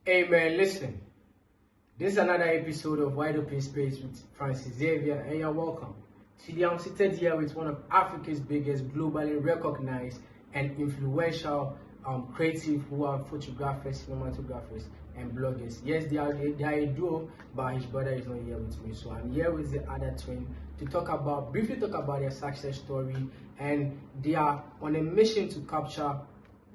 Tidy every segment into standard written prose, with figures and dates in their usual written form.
Hey man, listen. This is another episode of Wide Open Space with Francis Xavier, and you're welcome. Today I'm seated here with one of Africa's biggest, globally recognized and influential creative who are photographers, cinematographers, and bloggers. Yes, they are a duo, but his brother is not here with me. So I'm here with the other twin to briefly talk about their success story, and they are on a mission to capture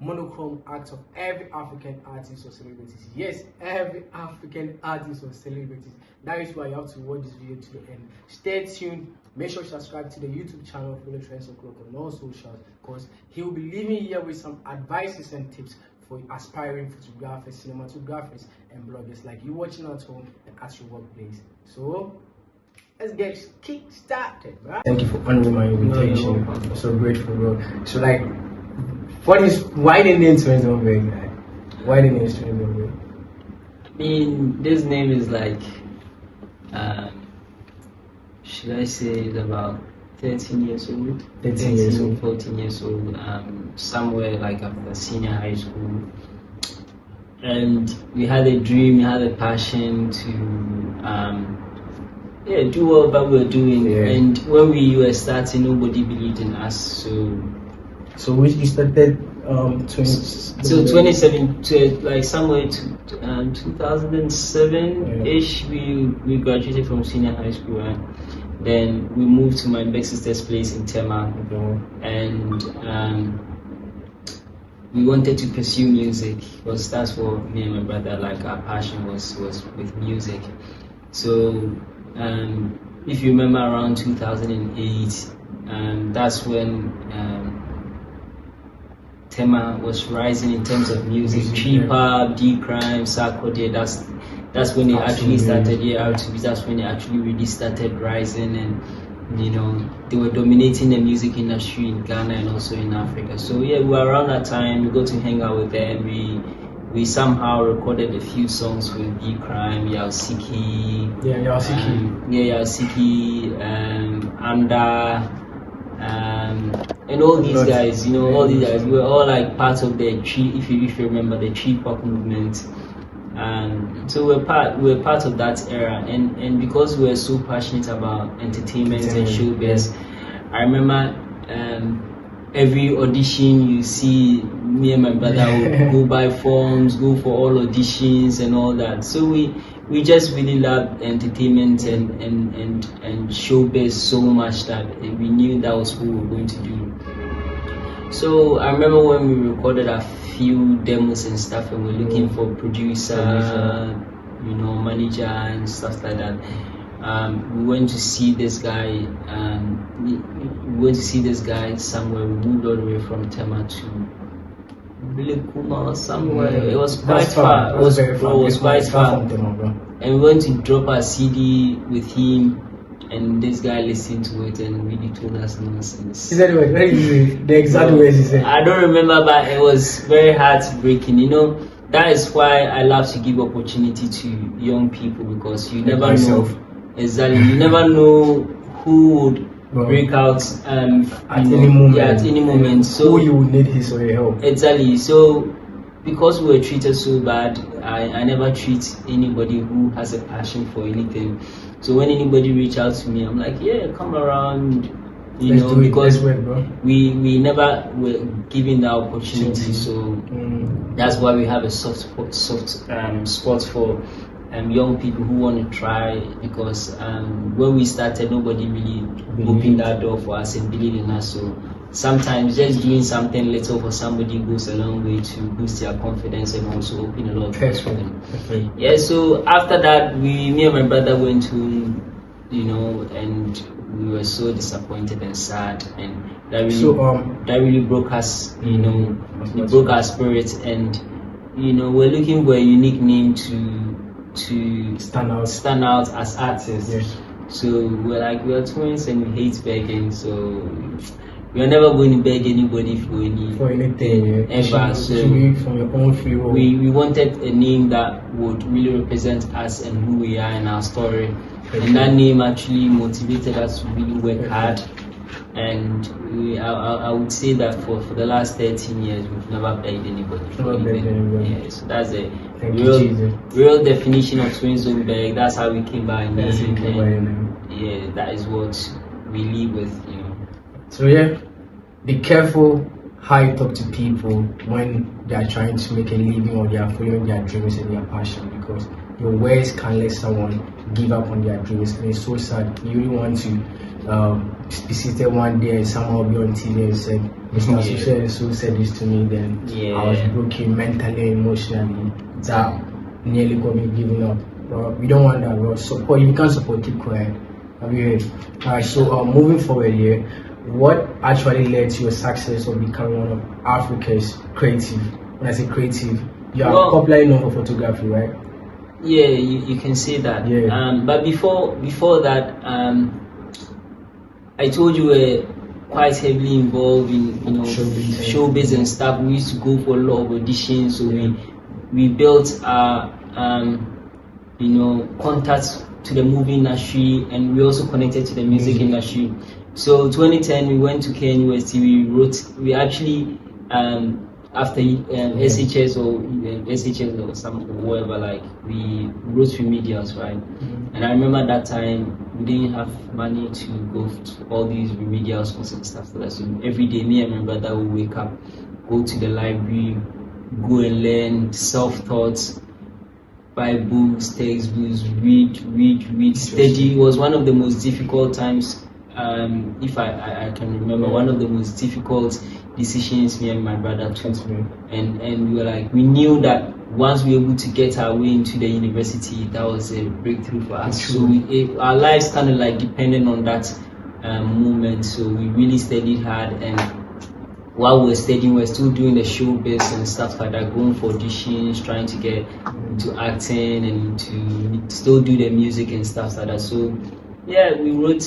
monochrome acts of every African artist or celebrities. Yes, every African artist or celebrities. That is why you have to watch this video to the end. Stay tuned. Make sure you subscribe to the YouTube channel, follow TrendsO'clock on all socials, because he will be leaving here with some advices and tips for aspiring photographers, cinematographers, and bloggers like you watching at home and at your workplace. So let's get kick started, right? Thank you for honoring my invitation. I'm so grateful, bro. So why the name TwinDntBeg? Why the name TwinDntBeg? I mean, this name is like, should I say it's about 13 years old? 13 years old. 14 years old, somewhere like after senior high school. And we had a dream, we had a passion to do whatever we were doing. Yeah. And when we were starting, nobody believed in us, So we started so 2007, like somewhere to 2007-ish, we graduated from senior high school, and then we moved to my big sister's place in Tema, and we wanted to pursue music, because that's what me and my brother, like, our passion was with music. So if you remember, around 2008, that's when Tema was rising in terms of music. Trip-hop, D-Crime, Sarkodie, that's when they actually started, that's when they actually really started rising, and they were dominating the music industry in Ghana and also in Africa. So we were around that time, we got to hang out with them. We somehow recorded a few songs with D-Crime, Yalsiki, Anda, and all these guys, all these guys, we were all like part of the if you remember, the trip-hop movement. So we're part of that era, and because we were so passionate about entertainment and showbiz, I remember every audition you see, me and my brother would go buy forms, go for all auditions and all that. So we just really loved entertainment and showbiz so much that we knew that was what we were going to do. So I remember when we recorded a few demos and stuff, and we're looking for producer, manager and stuff like that. We went to see this guy. Somewhere. We moved all the way from Tema to Kuma or somewhere. It was quite far. It was quite far. And we went to drop our CD with him, and this guy listened to it and really told us nonsense. Is that the exact words he said? I don't remember, but it was very heartbreaking. That is why I love to give opportunity to young people, because you never know. Exactly, you never know who would break out at any moment. So who you would need his or your help. Exactly. So because we were treated so bad, I never treat anybody who has a passion for anything. So when anybody reach out to me, I'm like, yeah, come around, because we never were given the opportunity. So that's why we have a soft spot for young people who want to try, because when we started, nobody really opened that door for us and believed in us. So sometimes just doing something little for somebody goes a long way to boost their confidence and also open a lot of doors for them. Yeah, so after that, me and my brother went home, and we were so disappointed and sad, and that really broke us, it broke our spirit, and we're looking for a unique name to stand out as artists. Yes. So we're twins and we hate begging, so we're never going to beg anybody for anything ever. So from your own free will. We wanted a name that would really represent us and who we are and our story. And that name actually motivated us to really work hard and I would say that for the last 13 years we've never begged anybody for anything. Yeah, so that's a real definition of TwinsDntBeg. That's how we came by name. Yeah, that is what we live with, you know. So yeah, be careful how you talk to people when they are trying to make a living or they are following their dreams and their passion, because your words can let someone give up on their dreams, and it's so sad. You really want to be seated one day and someone will be on TV and said, Mr. So said this to me, then I was broken mentally and emotionally. That nearly got me giving up. But we don't want that. Bro. Support. If you can't support, keep quiet. Have you heard? Alright, so moving forward here, what actually led to your success of becoming one of Africa's creative? When I say creative, you are popularly known for photography, right? Yeah, you can say that. Yeah. But before that, I told you we're quite heavily involved in showbiz and stuff. We used to go for a lot of auditions, so we built our contacts to the movie industry, and we also connected to the music industry. So 2010 we went to KNUST. We actually after SHS or some whatever, like we wrote remedials, right? And I remember that time we didn't have money to go to all these remedials courses and stuff like that. So every day me and my brother would wake up, go to the library, go and learn self-taught, buy books, textbooks, read, study. It was one of the most difficult times, if I can remember, one of the most difficult decisions me and my brother took. And we were like, we knew that once we were able to get our way into the university, that was a breakthrough for us. So our lives kind of like depended on that moment. So we really studied hard, and while we were studying, we were still doing the showbiz and stuff like that, going for auditions, trying to get into acting and to still do the music and stuff like that. So yeah, we wrote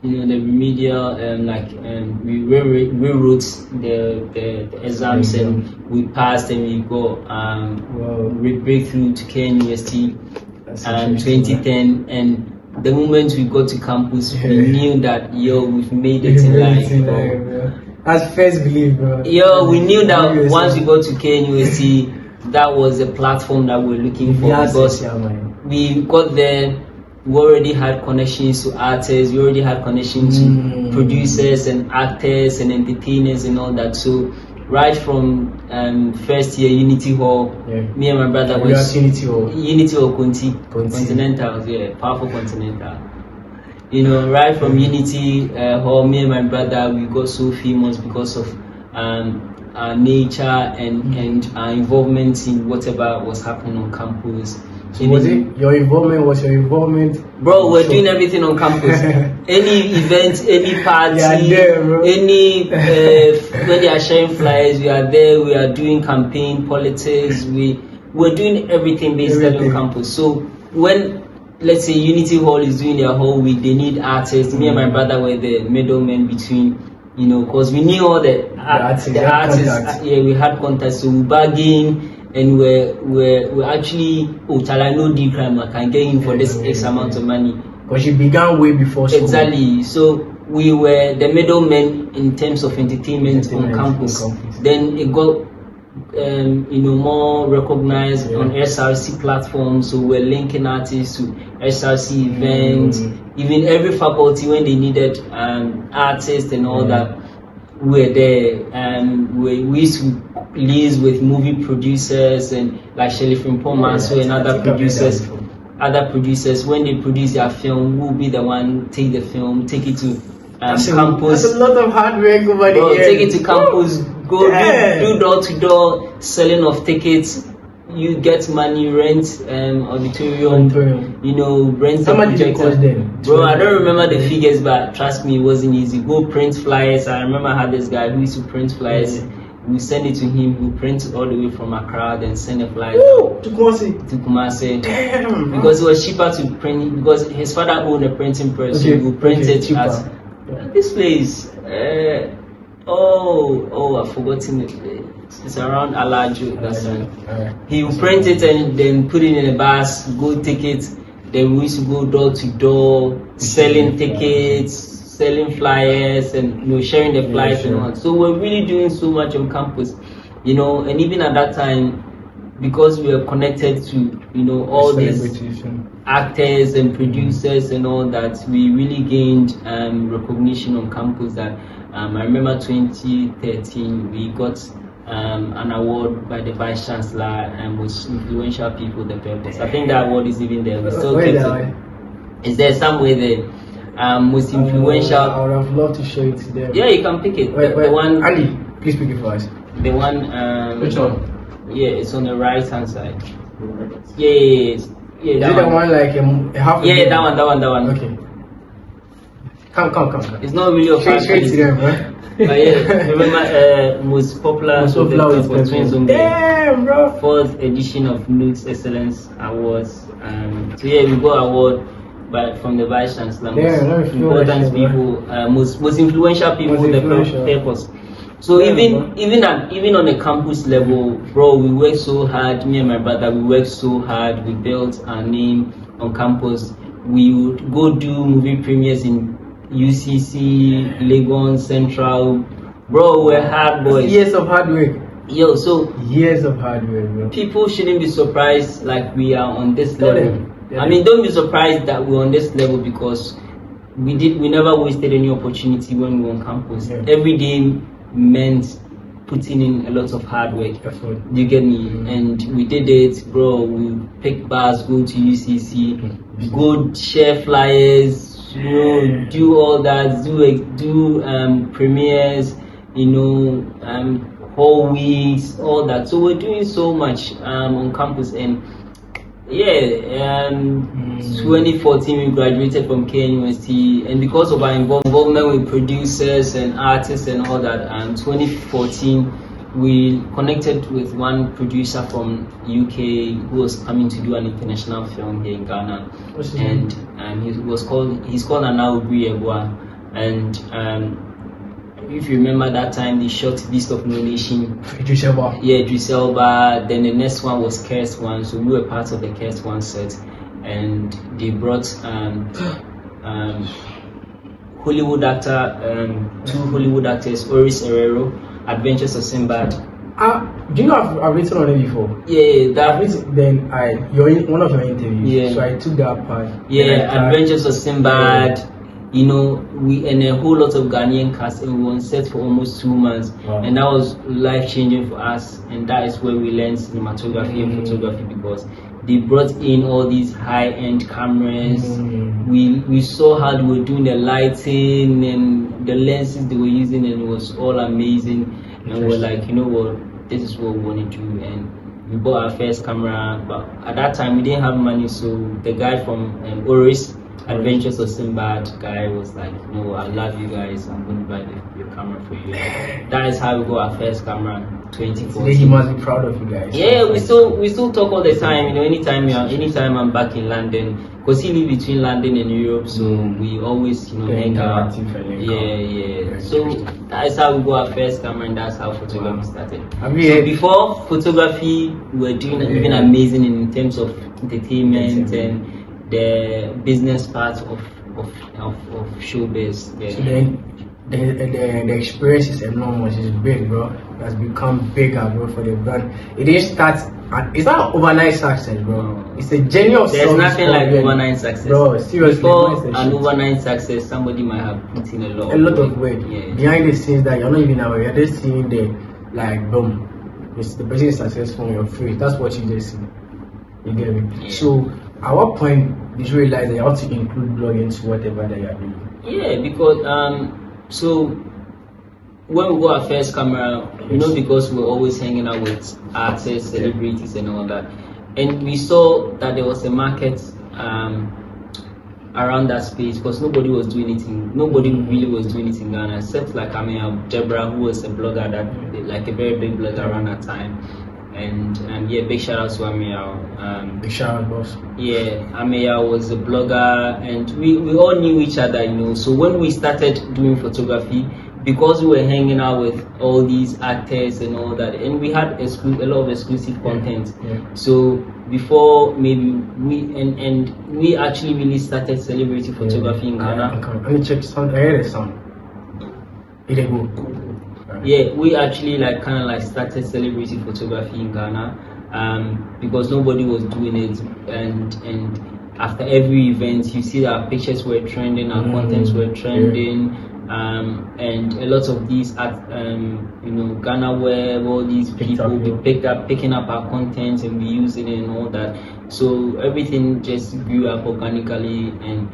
the remedial, we rewrote the exams, and we passed, and we got breakthrough to KNUST 2010. And the moment we got to campus, we knew that we've made it in life, bro. That's first belief, bro. We knew that once we got to KNUST, that was the platform that we're looking for, because we got there. We already had connections to artists, we already had connections to producers and actors and entertainers and all that. So right from first year Unity Hall, me and my brother was Unity Hall Continental, powerful Continental. Right from Unity Hall, me and my brother, we got so famous because of our nature and our involvement in whatever was happening on campus. So was your involvement? Bro, we're doing everything on campus. Any event, any party, any when they are sharing flyers, we are there. We are doing campaign politics. We're doing everything basically on campus. So when, let's say, Unity Hall is doing their whole week, they need artists. Me and my brother were the middlemen between, because we knew all the artists. We had contacts, so we bargained. And we're actually, I know D crime, I can get him for this X amount of money. Because you began way before school. Exactly. So we were the middlemen in terms of entertainment on campus. Then it got more recognized on SRC platforms. So we're linking artists to SRC events. Even every faculty, when they needed artists and all that, we were there. We used to liaise with movie producers and like Shelley Frimpong and other producers. When they produce their film, we'll be the one take the film, take it to campus. That's a lot of hard work over the years. Take it to campus, go do door to door selling of tickets. You get money, rent auditorium, rent the projector. Bro, I don't remember the figures, but trust me, it wasn't easy. Go print flyers. I remember I had this guy who used to print flyers. We send it to him, we print it all the way from Accra, then send the flyers to Kumasi. Damn, because it was cheaper to print, because his father owned a printing press, so we printed at this place. I've forgotten it. It's around Alaju. That's right. He will print it and then put it in a bus, go take it. Then we used to go door to door, selling tickets, selling flyers and sharing the flyers and all. So we're really doing so much on campus, and even at that time, because we are connected to all these actors and producers and all that, we really gained recognition on campus. That I remember 2013 we got an award by the Vice Chancellor and most influential people the purpose. I think that award is even there. We still kept it. Is there somewhere there? Most influential. I would have loved to show it to them. Yeah, you can pick it. Wait, the one. Andy, please pick it for us. The one. Which one? Yeah, it's on the right hand side. Yeah. Is it the one like a half? Yeah, that one. Okay. Come. It's not really a fan. Straight to them, right? But yeah, remember most popular was TwindsDntBeg. Damn, bro. 4th edition of Nudes Excellence Awards. So yeah, we got award, but from the Vice Chancellor, most important people, most influential people, the purpose. So even on the campus level, bro, we worked so hard. Me and my brother, we worked so hard. We built our name on campus. We would go do movie premieres in UCC, Legon, Central. Bro, we're hard boys. Years of hard work. Yo, so years of hard work, bro. People shouldn't be surprised like we are on this level. I mean, don't be surprised that we're on this level because we never wasted any opportunity when we were on campus. Yeah. Every day meant putting in a lot of hard work. You get me? And we did it, bro. We pick bars, go to UCC, go share flyers, do all that, do premieres, whole weeks, all that. So we're doing so much on campus. And 2014 we graduated from Gyan University, and because of our involvement with producers and artists and all that, 2014 we connected with one producer from UK who was coming to do an international film here in Ghana. And he's called Anao Briegwa. And if you remember that time, they shot Beast of No Nation. Idris Elba. Yeah, Idris Elba. Then the next one was Cursed One, so we were part of the Cursed One set. And they brought Hollywood actor, two Hollywood actors, Oris Herrero, Adventures of Sinbad. Do you know I've written on it before? Yeah, that. Then one of your interviews. Yeah. So I took that part. Yeah, Adventures of Sinbad. We and a whole lot of Ghanaian cast, and we were on set for almost 2 months. Wow. And that was life changing for us. And that is where we learned cinematography and photography, because they brought in all these high-end cameras. We saw how they were doing the lighting and the lenses they were using, and it was all amazing. And we're like, you know what, this is what we want to do. And we bought our first camera, but at that time we didn't have money. So the guy from Oris, Adventures of Sinbad guy, was like, no, I love you guys, I'm going to buy your camera for you. That is how we got our first camera, 2014. He must be proud of you guys. Yeah, we still talk all the time. Anytime I'm back in London, because he lives between London and Europe, so we always hang out. Yeah. So that's how we got our first camera, and that's how photography started. So before photography, we were doing even amazing in terms of entertainment and the business part of showbiz. Yeah. So the experience is enormous. It's big, bro. It has become bigger, bro, for the brand. It didn't start. It's not overnight success, bro. It's a journey of. There's nothing like overnight success, bro. Seriously, before an overnight success, somebody might have put in a lot of weight. Yeah. Behind the scenes that you're not even aware. You're just seeing the boom. The person is successful on your face. That's what you just see. You get me? Yeah. So at what point did you realize that you have to include blogging to whatever that you're doing? Yeah, because so when we got our first camera, because we're always hanging out with artists, celebrities, and all that, and we saw that there was a market around that space, because nobody was doing anything. Nobody really was doing it in Ghana, except like Deborah, who was a blogger like a very big blogger around that time. And big shout out to Appiah. Big shout out, boss. Yeah, Appiah was a blogger, and we all knew each other, So when we started doing photography, because we were hanging out with all these actors and all that, and we had a lot of exclusive content. So before maybe we actually really started celebrity photography in Ghana. Let me check sound. I heard a sound. Yeah, we actually like kind of like started celebrity photography in Ghana, because nobody was doing it, and after every event you see that our pictures were trending, our contents were trending, and a lot of these Ghana Web, all these people picking up our content and we using it and all that. So everything just grew up organically, and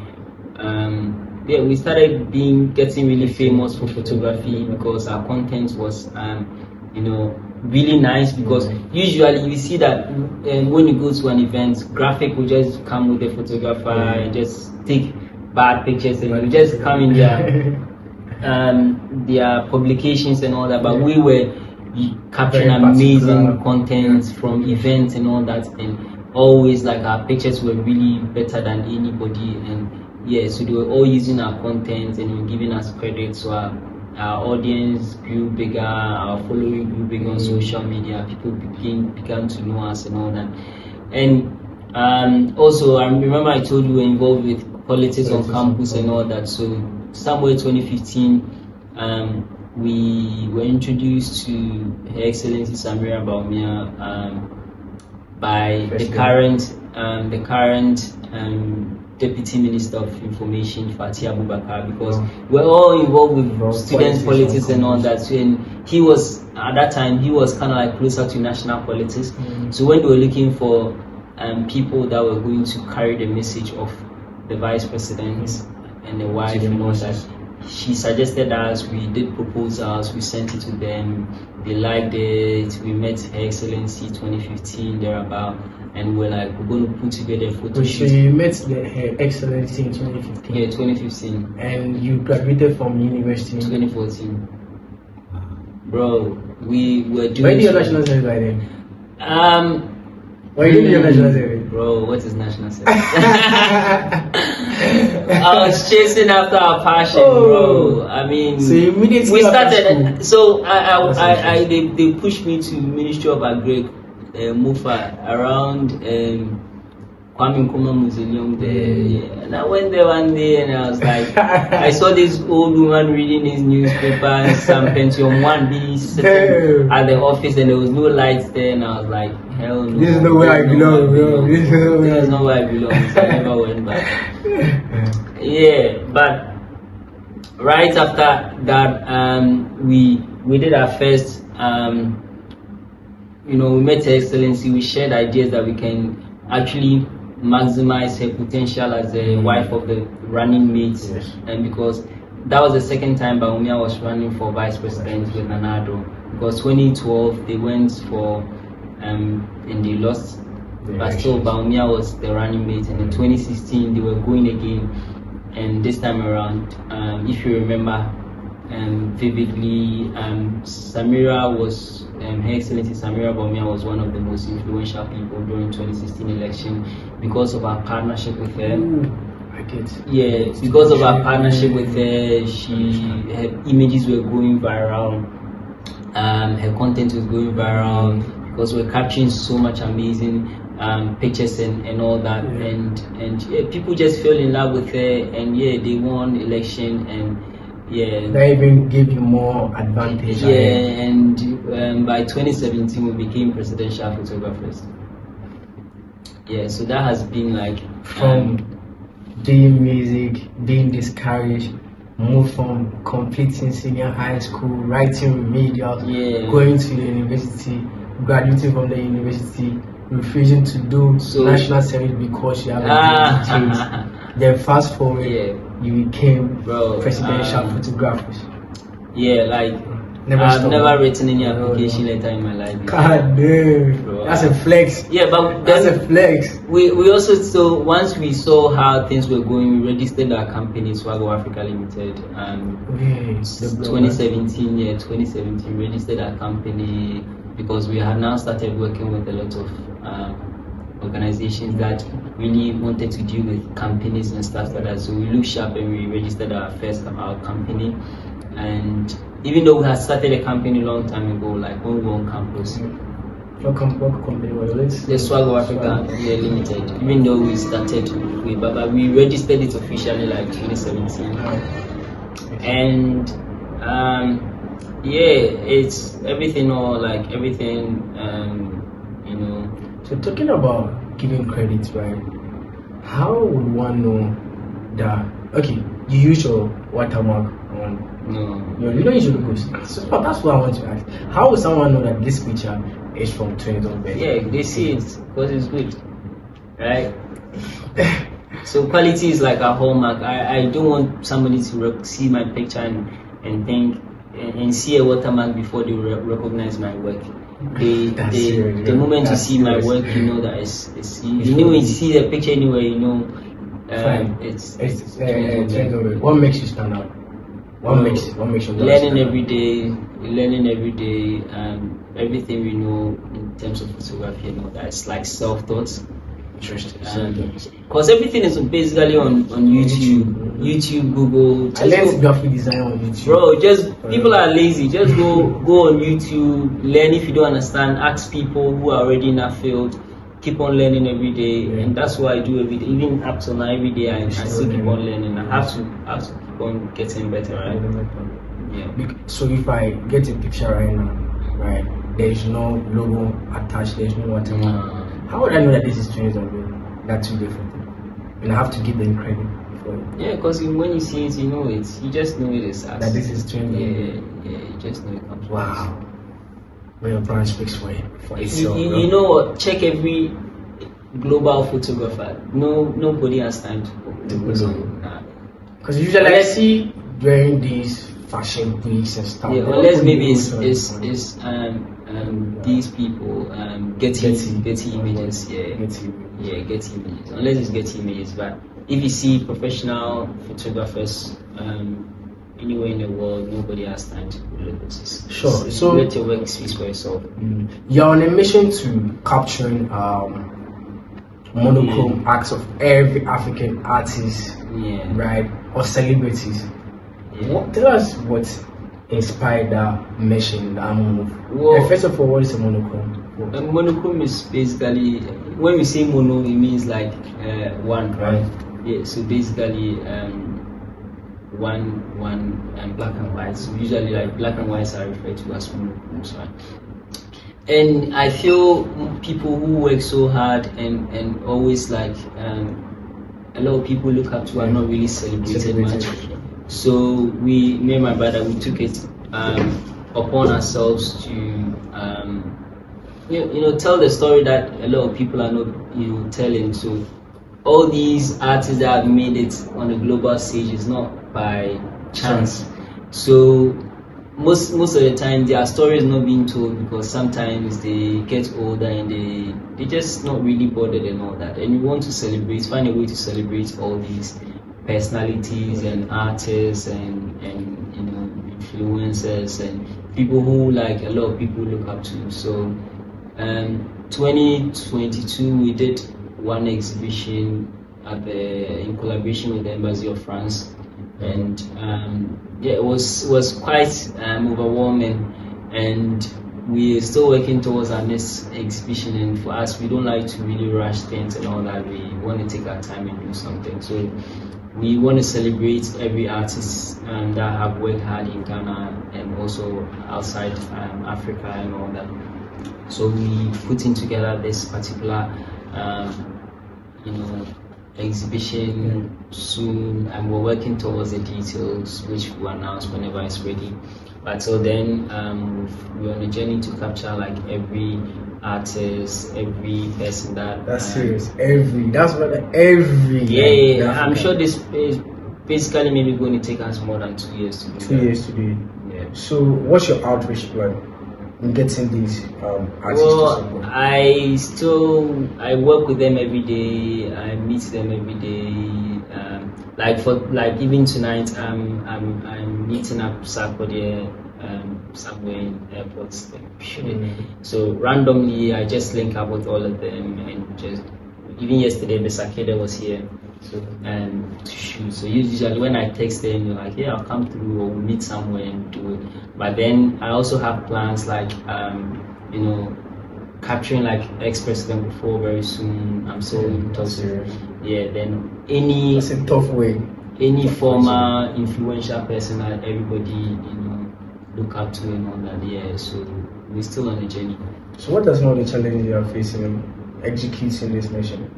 yeah, we started getting really famous for photography because our content was really nice. Because usually you see that when you go to an event, graphic will just come with a photographer and just take bad pictures and you just come in their publications and all that. But we were capturing amazing content from events and all that, and always like our pictures were really better than anybody. And yeah, so they were all using our content and giving us credit. So our audience grew bigger, our following grew bigger on social media. People began to know us and all that. And also, I remember I told you we were involved with politics on campus and all that. So somewhere 2015, we were introduced to Her Excellency Samira Baumia by the current Deputy Minister of Information, Appiah, because we're all involved with student politics and all that. So, and he was, at that time, he was kind of like closer to national politics. So when they were looking for people that were going to carry the message of the Vice President and the wife and all that, she suggested us. We did proposals, we sent it to them, they liked it. We met Her Excellency 2015 thereabout, and we're like, we're going to put together a photo shoot. So you met Her Excellency in 2015? Yeah, 2015. And you graduated from university in 2014. Bro, we were doing. When did your national service by then? Why didn't your national service? Bro, what is national service? I was chasing after our passion, bro. I mean, so immediately we started. So they pushed me to Ministry of Agri, Mufa, around Kwame Nkrumah Mausoleum there. And I went there one day and I was like, I saw this old woman reading his newspaper, some Pentium 1B sitting at the office, and there was no lights there, and I was like, hell no. This is not where I belong, bro. This is not where I belong. So I never went back. Yeah, but right after that, we did our first, we met Her Excellency. We shared ideas that we can actually maximize her potential as a wife of the running mate. And because that was the second time Baumia was running for vice president with Nanado. Because 2012 they went for and they lost, but still Baumia was the running mate. And in 2016 they were going again, and this time around, if you remember vividly, Samira was Her Excellency Samira Baumia was one of the most influential people during 2016 election because of our partnership with her. I get. Yeah, because of our partnership with her, her images were going viral, her content was going viral, because we're capturing so much amazing pictures and all that, and yeah, people just fell in love with her, and yeah, they won election, and yeah, that even gave you more advantage. Yeah, and by 2017 we became presidential photographers. Yeah, so that has been like from doing music, being discouraged, moved from completing senior high school, writing remedials, going to the university, graduating from the university, refusing to do national service because you have a change. Then fast forward, you became presidential photographers. Yeah, like I've never written any application letter in my life. God damn, bro, that's a flex. Yeah, but that's a flex. We also, so once we saw how things were going, we registered our company, Swago Africa Limited. 2017, yeah, 2017, registered our company because we had now started working with a lot of organizations that really wanted to deal with companies and stuff like that. So we looked sharp and we registered our first company. And even though we had started a company a long time ago, like when we were on campus, What company was it? the Swag of Africa Limited. Even though we started way back, but we registered it officially like 2017. And yeah, it's everything, or like everything, you know. So talking about giving credit, right? How would one know that? Okay, you use your watermark on. No. You don't use your logos. So that's what I want to ask. How will someone know that this picture is from TwinDntBeg? Yeah, they see it because it's good, right? So quality is like a hallmark. I don't want somebody to see my picture and think and see a watermark before they recognize my work. The moment you see my work, you know that it's you know when you see the picture anywhere, you know it's TwinDntBeg. What makes you stand out? What makes you learning every day, everything we know in terms of photography and all that. It's like self-taught. Because everything is basically on YouTube, Google. I learned graphic design on YouTube. Bro, people are lazy. Just go on YouTube, learn. If you don't understand, ask people who are already in that field. Keep on learning every day, and that's what I do every day. Even up to now, every day I still keep on learning. I have to keep on getting better, right? Yeah. So if I get a picture right now, right, there is no logo attached, there is no watermark. How would I know that this is TwinDntBeg? That's two different things. And I have to give them credit for it. Yeah, because when you see it, you know it. You just know it is us. That this is TwinDntBeg. Yeah, you just know it comes. Wow. When your brand speaks for itself. You know what? Check every global photographer. Nobody has time to go. Because usually I see during these fashion weeks and stuff. Yeah, unless maybe it's these people Getty images. Getty images. Unless it's Getty images, but if you see professional photographers anywhere in the world, nobody has time to do logos. Sure. So let your work speak for yourself. You're on a mission to capturing monochrome acts of every African artist, right, or celebrities. Tell us what inspired that mission, that move. Well, first of all, what is a monochrome? Monochrome is basically, when we say mono, it means like one, right? Yeah. So basically, one black and white. So usually, like black and whites are referred to as monochromes, right? And I feel people who work so hard and always like a lot of people look up to are not really celebrated much. So me and my brother, we took it upon ourselves to tell the story that a lot of people are not telling. So all these artists that have made it on the global stage is not by chance. So most of the time their story is not being told because sometimes they get older and they just not really bothered and all that. And we want to find a way to celebrate all these personalities and artists and influencers and people who like a lot of people look up to. So 2022 we did one exhibition in collaboration with the Embassy of France, and it was quite overwhelming, and we're still working towards our next exhibition. And for us, we don't like to really rush things and all that. We want to take our time and do something. So we want to celebrate every artist that have worked hard in Ghana and also outside Africa and all that. So we putting together this particular exhibition soon, and we're working towards the details, which we'll announce whenever it's ready. But till then, we're on a journey to capture like every artist, every person that's serious. Every. Yeah. I'm sure this is basically maybe going to take us more than 2 years to do. 2 years to do it. Yeah. So what's your outreach plan in getting these artists to support? I work with them every day. I meet them every day. Like even tonight, I'm meeting up Saturday somewhere in airports. So randomly, I just link up with all of them and just even yesterday, the Sakeda was here to shoot. So usually when I text them, they're like, yeah, I'll come through or we'll meet somewhere and do it. But then I also have plans like, you know, capturing like ex-president before very soon. I'm so in talks with, yeah, then any... That's a tough way. Any former influential person that everybody, you know, look up to and all that, yeah, so we're still on the journey. So what are some of the challenges you are facing in executing this mission?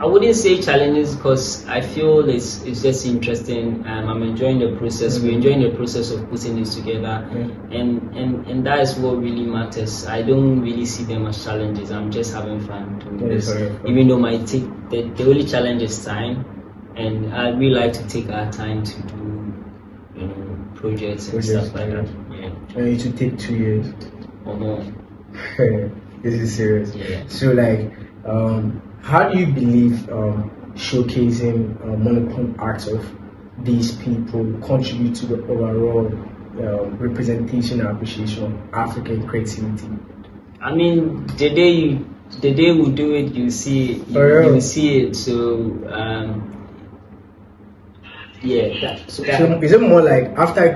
I wouldn't say challenges because I feel it's just interesting. I'm enjoying the process. We're enjoying the process of putting this together, and that is what really matters. I don't really see them as challenges. I'm just having fun doing this. Even though the only challenge is time, and I really like to take our time to do, you know, projects and stuff like that. Yeah. And it will take 2 years or more. This is serious. Yeah. So like, how do you believe showcasing monochrome art of these people contribute to the overall representation and appreciation of African creativity? I mean, the day we do it, you see it. You see it. So yeah. So is it more like after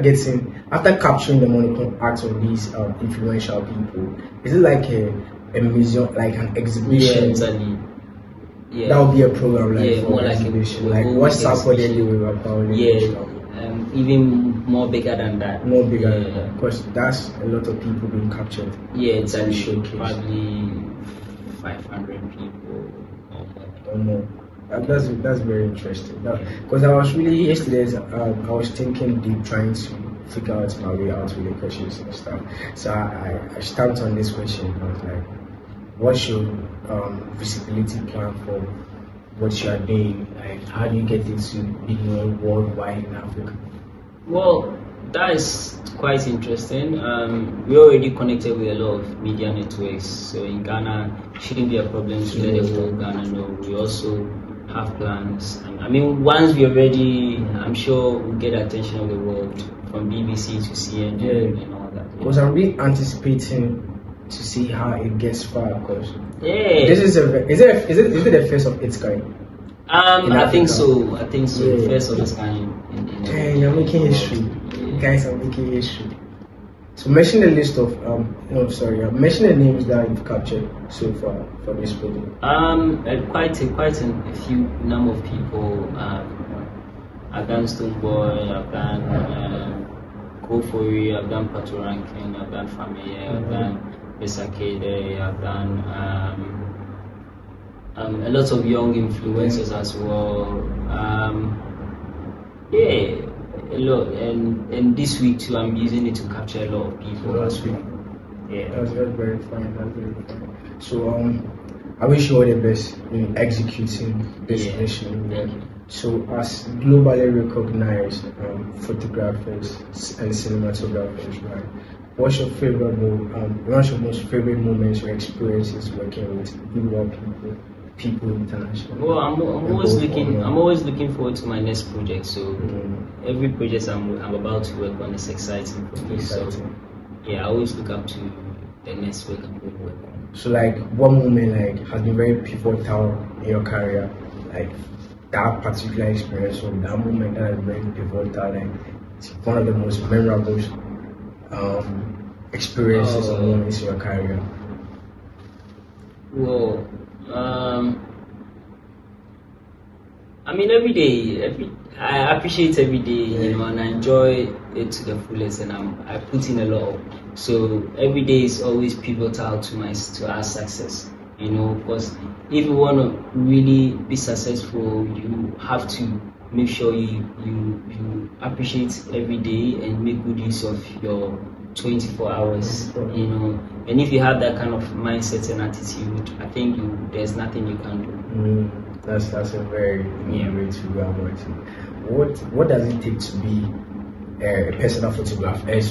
capturing the monochrome art of these influential people, is it like a museum, like an exhibition? Yeah, that would be a program like more like exhibition. Like what's up for them doing about it? Yeah, even more bigger than that. More bigger than that. Because that's a lot of people being captured. Yeah, it's probably 500 people or more. That's very interesting. Because I was really yesterday. I was thinking deep, trying to figure out my way out with the questions and stuff. So I stamped on this question. I was like, what's your visibility plan for what you are doing? Like, how do you get it to be known worldwide in Africa? Well, that is quite interesting. We're already connected with a lot of media networks. So in Ghana, it shouldn't be a problem to let the whole Ghana know. We also have plans. And I mean, once we're ready, I'm sure we'll get the attention of the world, from BBC to CNN and all that. Because I'm really anticipating to see how it gets far. Because this is it the first of its kind? I think so. Yeah. First of its kind. You're making history. You guys are making history. So mention the list of mention the names that you've captured so far for this project. Quite a few number of people. I've done Stoneboy, I've done Kofori, I've done Pato Rankin, I've done Family, I've done Besakede, I've done a lot of young influencers as well. A lot, and this week too, I'm using it to capture a lot of people as well. Yeah, that's very fine. So I wish you all the best in executing this mission. Yeah. So as globally recognized photographers and cinematographers, right? What's your favorite what's your most favorite moments or experiences working with global people internationally? Well, I'm always looking forward to my next project. So every project I'm about to work on is exciting for me. So yeah, I always look up to the next work I'm going to work on. So like, what moment has been very pivotal in your career? Like that particular experience, or that moment that is very pivotal, like it's one of the most memorable experiences or moments in your career? Well, I mean, every day, I appreciate every day, you know, and I enjoy it to the fullest, and I put in a lot. So every day is always pivotal to our success, you know, because if you want to really be successful, you have to make sure you appreciate every day and make good use of your 24 hours, you know. And if you have that kind of mindset and attitude, I think there's nothing you can do. That's a very way to go about it. What does it take to be a personal photographer? A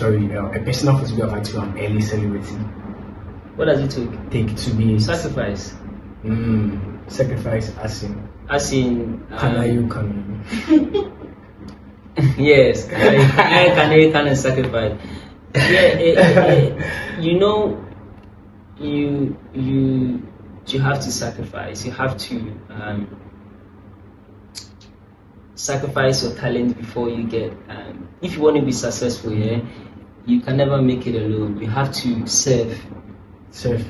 personal photographer to an early celebrity. What does it take to be sacrifice? Sacrifice as in can you? Yes, can sacrifice. Yeah, you know, you you have to sacrifice. You have to sacrifice your talent before you get. If you want to be successful, you can never make it alone. You have to serve. Serve.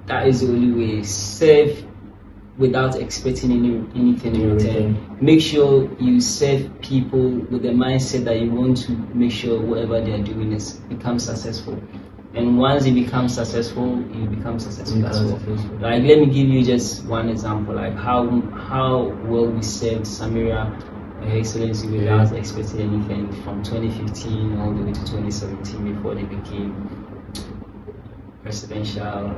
That is the only way. Serve without expecting anything in return. Make sure you serve people with the mindset that you want to make sure whatever they are doing becomes successful. And once it becomes successful, you become successful as well. Like, let me give you just one example, like how well we served Samira, Her Excellency, without expecting anything from 2015 all the way to 2017 before they became presidential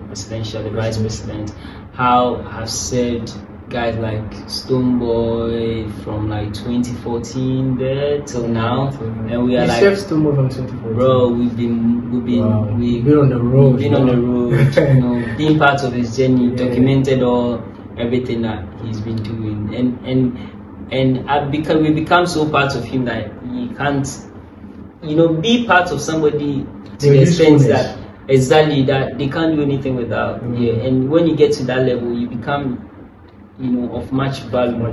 presidential, the vice president. How have served guys like Stoneboy from like 2014 there till now, and we are like Stoneboy from 2014. Bro, we've been on the road. We've been on the road, you know, being part of his journey, documented everything that he's been doing, and we become so part of him that he can't, you know, be part of somebody to the extent that exactly that they can't do anything without. And when you get to that level, you become, you know, of much value,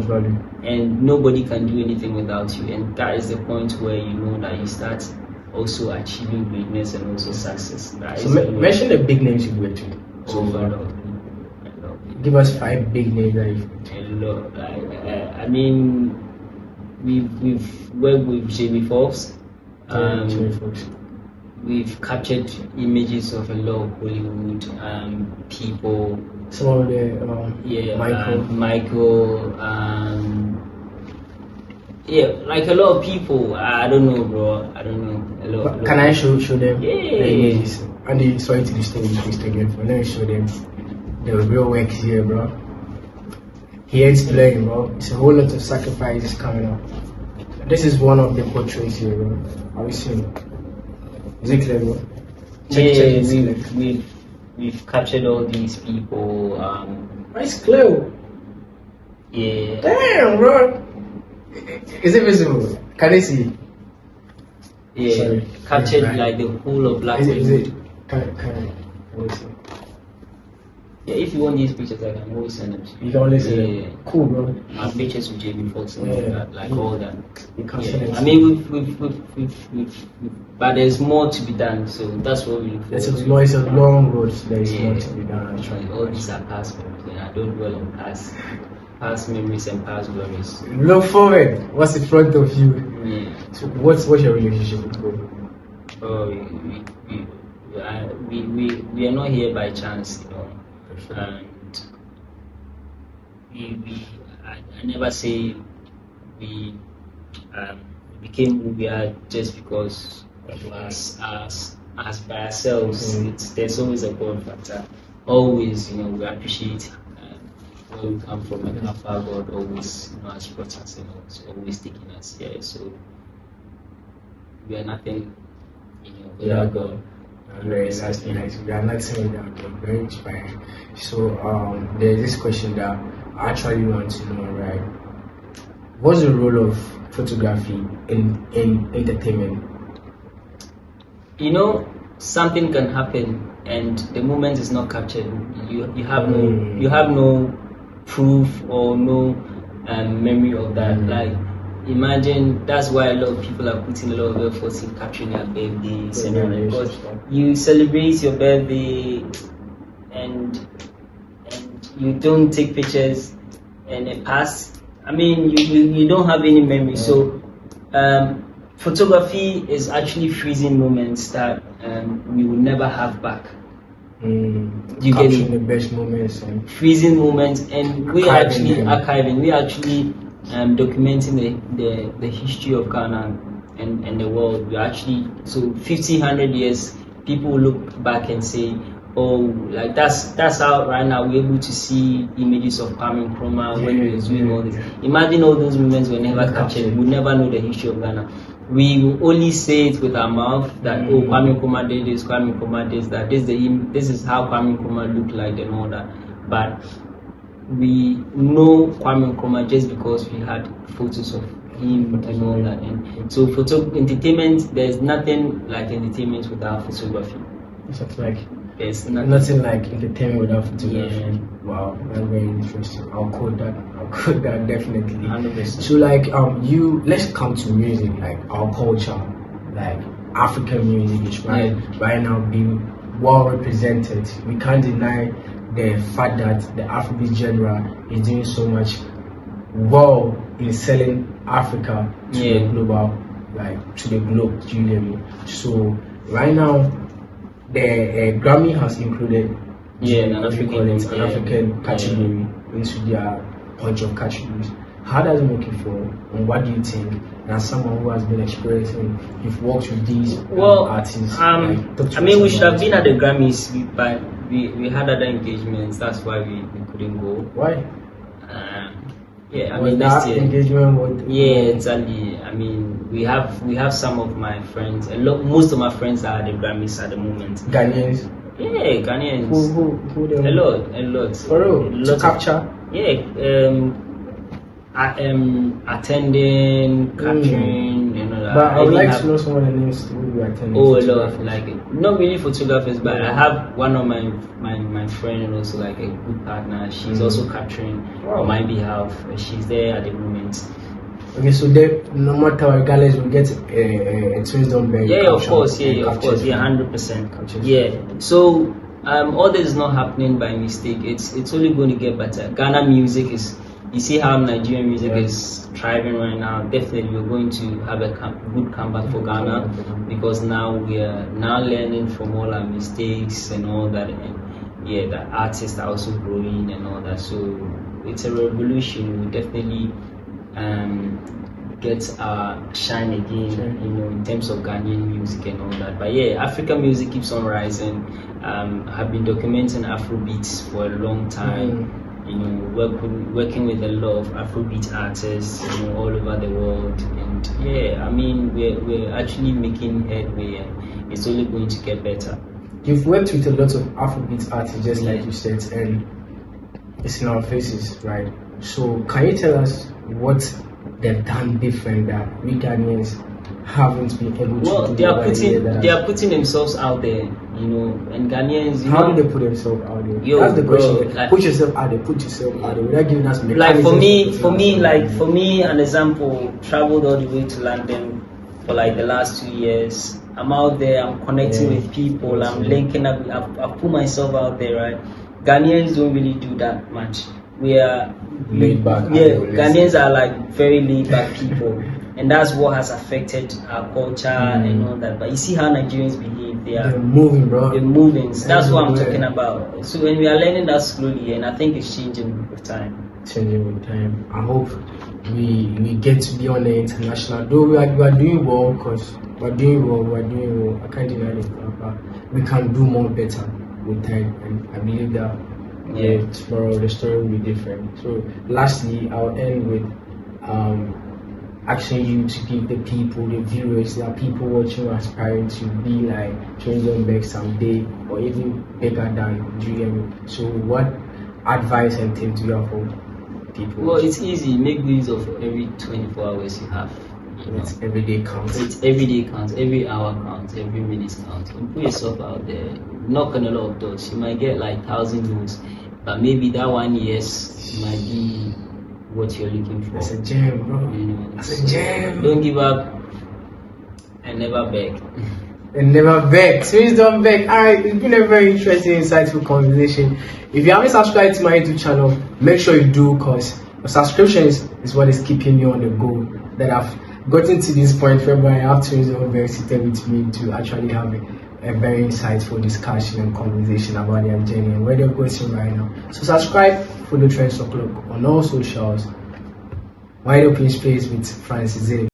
and nobody can do anything without you. And that is the point where you know that you start also achieving greatness and also success. So mention the big names you've worked with so far. Give us 5 big names that you've worked with. A lot. I mean, we've worked with Jamie Foxx. We've captured images of a lot of Hollywood people. Some of the Michael, like a lot of people. I don't know, bro. I don't know. A lot. Can I show them the images? And sorry to disturb you, Instagram. Let me show them the real work here, bro. Here it's playing, bro. It's a whole lot of sacrifices coming up. This is one of the portraits here, bro. Are you seeing it? Is it clear, bro? Check we've captured all these people. It's clear. Yeah. Damn, bro. Is it visible? Can they see? Yeah. Sorry. Captured like the whole of Black Hollywood. Can I see? Yeah, if you want these pictures, I can always send them to you. You can always send them. Cool, bro. My pictures with Jamie Foxx and all that, like all that. You can send them. I mean, we've but there's more to be done, so that's what we look for. It's a long road. There is more to be done. Actually, all these are past memories, and I don't dwell on past memories and past glories. Look forward. What's in front of you? Yeah. So what's your relationship with God? Oh, we are not here by chance, you know. And I never say we became who we are just because of us by ourselves. There's always a God factor. Always, you know, we appreciate where we come from, and how far God always, you know, has brought us, you know, it's always taking us here. So we are nothing, you know, without God. Very nice. We are not saying that, but very inspiring. So there's this question that I actually want to know, right? What's the role of photography in entertainment? You know, something can happen and the moment is not captured. You have no proof or no memory of that. Like, imagine, that's why a lot of people are putting a lot of effort in capturing their birthdays and all that. Because you celebrate your birthday and you don't take pictures and it pass. I mean, you don't have any memory. So photography is actually freezing moments that we will never have back. You get it? The best moments and freezing moments, and we are actually archiving. We are actually documenting the history of Ghana and the world. We actually, so 1,500 years, people will look back and say, oh, like that's how right now we're able to see images of Kwame Nkrumah when he was doing all this. Imagine all those moments were never captured. We'll never know the history of Ghana. We will only say it with our mouth that oh, Kwame Nkrumah did this, Kwame Nkrumah did that. This is how Kwame Nkrumah looked like and all that. But we know Kwame Nkrumah just because we had photos of him and all that. And so entertainment, there's nothing like entertainment without photography. It's like There's nothing like entertainment without photography. Yeah. Wow, that's very interesting. I'll quote that definitely. 100%. So like let's come to music, like our culture, like African music is right now being well represented. We can't deny the fact that the Afrobeat genre is doing so much well in selling Africa to the global, like to the globe. Do you hear me? So right now, the Grammy has included an African category into their bunch of categories. How does it make you feel, and what do you think? As someone who has been experiencing, you've worked with these artists. I mean, we should have been at the Grammys, but we had other engagements. That's why we couldn't go. Why? I was mean, that engagement with? Exactly. I mean, we have some of my friends. Most of my friends are at the Grammys at the moment. Ghanaians. Yeah, Ghanaians. Who a lot. For real? To capture? Attending, capturing, But I would like to know some of the names who you attending. Oh, a lot. Like, not really photographers, but I have one of my friend and also like a good partner. She's also capturing on my behalf. She's there at the moment. Okay, so no matter regardless, we get a TwinsDntBeg. Yeah, of course, 100%. Yeah. So all this is not happening by mistake. It's only going to get better. Ghana music is. You see how Nigerian music is thriving right now. Definitely, we're going to have a good comeback for Ghana because now we are learning from all our mistakes and all that. And the artists are also growing and all that. So it's a revolution. We definitely get our shine again, in terms of Ghanaian music and all that. But African music keeps on rising. I've been documenting Afrobeats for a long time. Working with a lot of Afrobeat artists, all over the world, and I mean, we're actually making headway, and it's only going to get better. You've worked with a lot of Afrobeat artists, just like you said, and it's in our faces, right? So, can you tell us what they've done different that we Ghanaians haven't been able to do? Well, they are putting themselves out there, and Ghanaians. How do they put themselves out there? That's the question. Like, put yourself out there. Put yourself out there without giving us mechanisms. Like for me, an example. Traveled all the way to London for like the last 2 years. I'm out there. I'm connecting with people. I'm linking up. I've put myself out there. Right. Ghanaians don't really do that much. We are laid back. Ghanaians are like very laid back people. And that's what has affected our culture and all that. But you see how Nigerians behave. They're moving, bro. They're moving. So that's what I'm talking about. So when we are learning that slowly, and I think it's changing with time. Changing with time. I hope we get to be on the international. Though we are doing well, because we're doing well. I can't deny it. But we can do more better with time. And I believe that tomorrow the story will be different. So lastly, I'll end with asking you to give the people, the viewers, that people watching aspiring to be like TrendsO'clock someday or even bigger than GM. So what advice and tips do you have for people? Well, it's easy. Make use of every 24 hours you have. It's every day counts. It's every day counts, every hour counts, every minute counts. And put yourself out there. Knock on a lot of doors. You might get like 1,000 no's, but maybe that one yes might be what you're looking for. That's a gem, bro. That's a gem. Don't give up and never beg. And never beg. TwinsDntBeg. Alright, it's been a very interesting, insightful conversation. If you haven't subscribed to my YouTube channel, make sure you do, because the subscription is what is keeping me on the go. That I've gotten to this point where I have TwinsDntBeg seated with me to actually have a very insightful discussion and conversation about their journey and where they're going right now. So subscribe, follow TrendsO'clock on all socials. Wide Open Space with Francis.